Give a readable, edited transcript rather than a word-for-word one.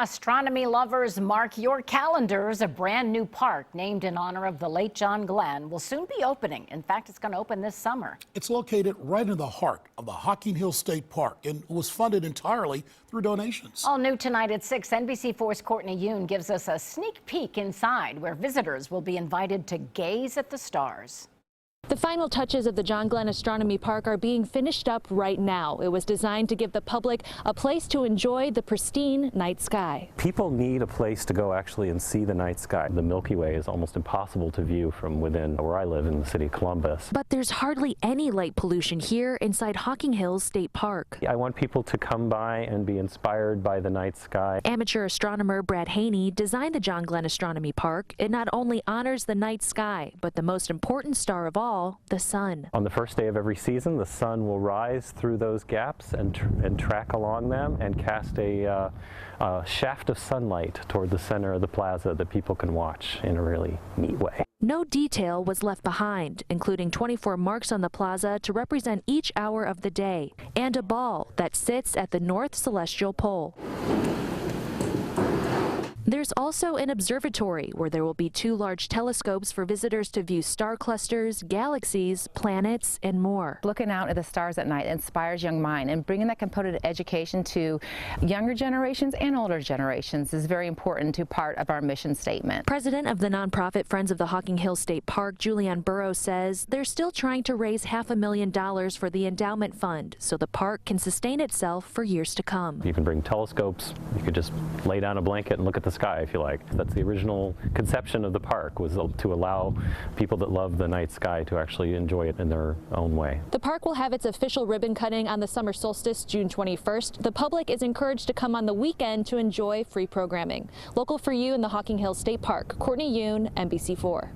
Astronomy lovers, mark your calendars. A brand new park named in honor of the late John Glenn will soon be opening. In fact, it's going to open this summer. It's located right in the heart of the HOCKING State Park and was funded entirely through donations. All new tonight at 6, NBC4's Courtney YUEN gives us a sneak peek inside, where visitors will be invited to gaze at the stars. The final touches of the John Glenn Astronomy Park are being finished up right now. It was designed to give the public a place to enjoy the pristine night sky. People need a place to go actually and see the night sky. The Milky Way is almost impossible to view from within where I live in the city of Columbus. But there's hardly any light pollution here inside Hocking Hills State Park. I want people to come by and be inspired by the night sky. Amateur astronomer HOEHNE designed the John Glenn Astronomy Park. It not only honors the night sky, but the most important star of all, the sun. On the first day of every season, the sun will rise through those gaps and track along them and cast a shaft of sunlight toward the center of the plaza that people can watch in a really neat way. No detail was left behind, including 24 marks on the plaza to represent each hour of the day, and a ball that sits at the North Celestial Pole. There's also an observatory where there will be 2 large telescopes for visitors to view star clusters, galaxies, planets, and more. Looking out at the stars at night inspires young minds, and bringing that component of education to younger generations and older generations is very important to part of our mission statement. President of the nonprofit Friends of the Hocking Hills State Park, JULIEANN BURROUGHS, says they're still trying to raise $500,000 for the endowment fund so the park can sustain itself for years to come. You can bring telescopes. You could just lay down a blanket and look at the sky if you like. That's the original conception of the park, was to allow people that love the night sky to actually enjoy it in their own way. The park will have its official ribbon cutting on the summer solstice, June 21st. The public is encouraged to come on the weekend to enjoy free programming. Local for you in the Hocking Hills State Park, Courtney YUEN, NBC4.